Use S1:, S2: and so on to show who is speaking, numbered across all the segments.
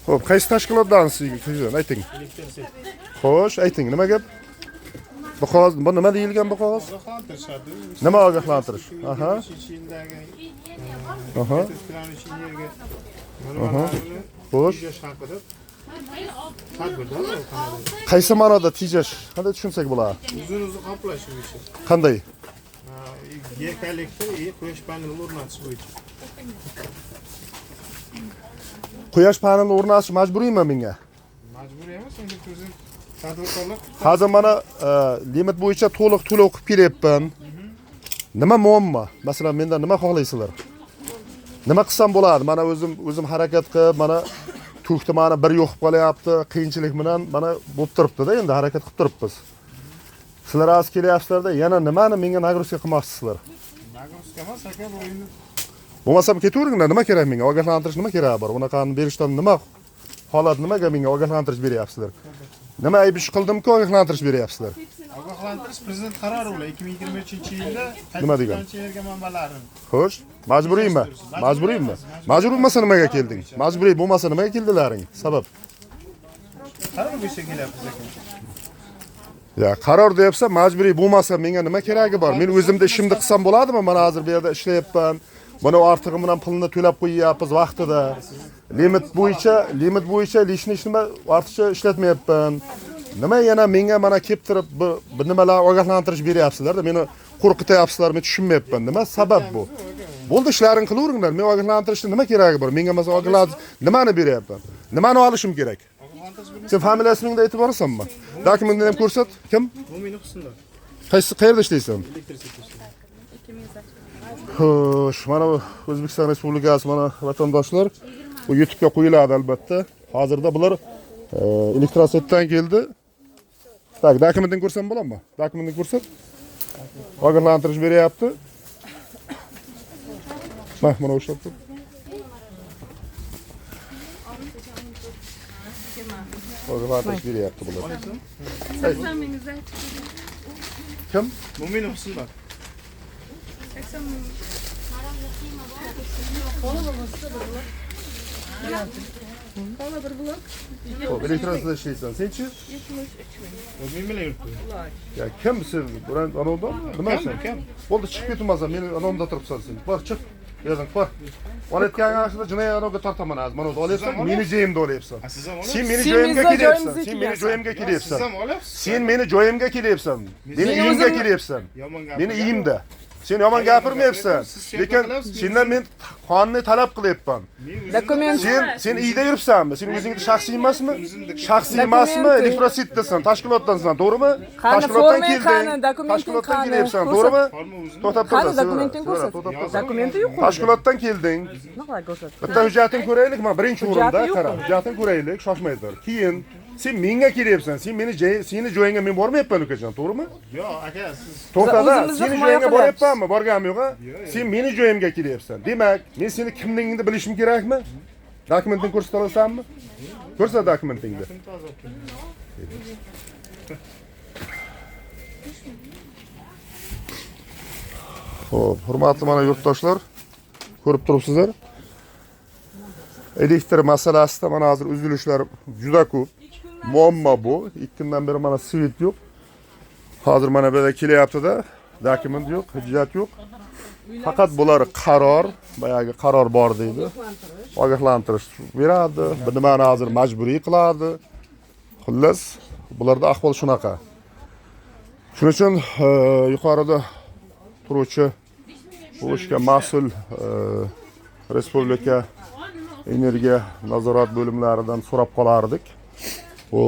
S1: Xo'p, qaysi tashkilotdan sizga ayting. Xo'sh, ayting, nima gap? Bu qog'oz, bu nima deyilgan bu qog'oz? Nima ogohlantirish? Aha. Aha. Xo'sh. Qaysi ma'noda tejash? Qanday tushunsak bo'ladi?
S2: O'zini qoplash bo'yicha.
S1: Qanday?
S2: Yer kollektor, quyosh paneli o'rnatish bo'yicha.
S1: Quyosh paneli o'rnatish majburiymi menga?
S2: Majburiy emas, endi o'zim tadbirkorlik.
S1: Hozir mana limit bo'yicha to'liq to'lov qilib kelyapman. Nima muammo? Masalan, mendan nima xohlaysizlar? Nima qilsam bo'ladi? Mana o'zim harakat qilib, mana to'kda mana bir yo'qib qolyapti, qiyinchilik bilan mana bo'lib turibdi-da, endi harakat qilib turibmiz. Sizlar az kelyapsizlar-da, yana nimani menga nagruzka qilmoqchisizlar?
S2: Nagruzka emas, aka bu endi.
S1: Bo'lmasam ketaveringlar, nima kerak menga? Ogohlantirish nima kerak bor? Bunaqani berishdan nima holat nimaga menga ogohlantirish beryapsizlar? Nima ayb ish qildimki ogohlantirish beryapsizlar?
S2: Ogohlantirish prezident qarori bilan 2023-yilda
S1: nima degan?
S2: Yerga manbalarini.
S1: Xo'sh, majburiymi? Majburiymi? Majbur bo'lmasa nimaga kelding? Majburiy bo'lmasa nimaga keldilaring? Sabab?
S2: Qaror bo'lsa kelyapmiz aka.
S1: Ya, qaror deyapsa, majburiy bo'lmasa menga nima keragi bor? Men o'zimda ishimni qilsam bo'ladimi? Mana hozir bu yerda ishlayapman. Buni ortig'i bilan pulni to'lab qo'yyapmiz vaqtida. Limit bo'yicha lishni nima ortiqcha ishlatmayapman. Nima yana menga mana kelib turib bu nimalar ogohlantirish beryapsizlar-da, meni qo'rqityapsizlar, men tushunmayapman. Nima sabab bu? Bo'ldi, ishlaring qilaveringlar. Men ogohlantirishni nima keragi bor? Menga masalan ogohlantirish nimani beryapman? Nimani olishim kerak? Sen familiyasini aytib borasanmi? Dokumentni ham ko'rsat. Kim?
S2: Mo'min Husnlar.
S1: Qayerda ishlaysan? Xo'sh, mana O'zbekiston Respublikasi mana vatandoshlar bu YouTube'ga qo'yiladi albatta. Hozirda bular elektrosetdan keldi. Tak, dokumentini ko'rsam bo'ladimi? Dokumentini ko'rsat. Ogohlantirish beryapti. Mana o'sha. Ogohlantirish beryapti bular. Kim?
S2: Mo'min Husnlar.
S3: Kola bir blok.
S1: Xo'p, elektrosida ishlaysan. Sen-chi?
S2: Men bilan yuribdi.
S1: Ya kimsiz? Buran anondan nimasan?
S2: Kim?
S1: Bo'ldi, chiqib ketmasan, meni anonda turibsan sen. Bor, chiq. Yerdan bor. Olayotgan vaqtida jinoyat anoga tortaman hozir. Mana olyapsan, meni joyimda olyapsan.
S2: Siz ham olasiz.
S1: Sen meni joyimga kelyapsan. Sen meni joyimga kelyapsan.
S2: Siz ham olasiz.
S1: Sen meni joyimga kelyapsan. Meni uyimga kelyapsan.
S2: Yomon gap.
S1: Meni uyimda. Sen yomon gapirmayapsan. Lekin sendan men qonuniy talab qilyapman.
S3: Dokument.
S1: Sen uyda yuribsanmi? Sen o'zingga shaxsiy emasmi? Shaxsiy emasmi? Elektrositdasan, tashkilotdansan, to'g'rimi? Tashkilotdan kelding. Tashkilotdan kelyapsan, to'g'rimi? To'xtab tur.
S3: Dokumenting ko'rsat. Dokumenti yo'q.
S1: Tashkilotdan kelding.
S3: Nima ko'rsat?
S1: Bitta hujjating ko'raylikmi? Birinchi o'rinda qara. Hujjating ko'raylik, shoshmay tur. Keyin sen menga kelyapsan. Sen seni joyingga men bormayapman, ukajon, to'g'rimi?
S2: Yo'q, aka, siz
S1: To'xtada, seni joyingga boryapmanmi? Borganmi yo'q? Sen meni joyimga kelyapsan. Demak, men seni kimligingni bilishim kerakmi? Dokumentingni ko'rsata olasanmi? Ko'rsat dokumentingni. Xo'p, hurmatli mana yurtdoshlar, ko'rib turibsizlar. Elektr masalasida mana hozir uzilishlar juda ko'p. Muammo bu. 2 kundan beri mana svet yo'q. Hozir mana bu yerda kelyapti-da, dokument yo'q, hujjat yo'q. Faqat bular qaror, boyagi qaror bor deydi. Ogohlantirish beradi, bu nimani hozir majburiy qiladi. Xullas, bularda ahvol shunaqa. Shuning uchun yuqorida turuvchi bu ishga mas'ul respublika energiya nazorat bo'limlaridan so'rab qolardik. Bu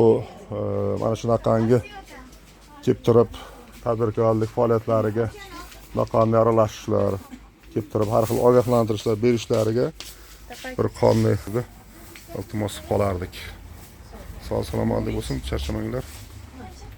S1: mana shunaqangi kelib turib tadbirkorlik faoliyatlariga noqonuniy aralashishlar, kelib turib har xil ogohlantirishlar berishlariga bir qonuniy iltimos qolardik. Sog' salomatlik bo'lsin, charchamanglar.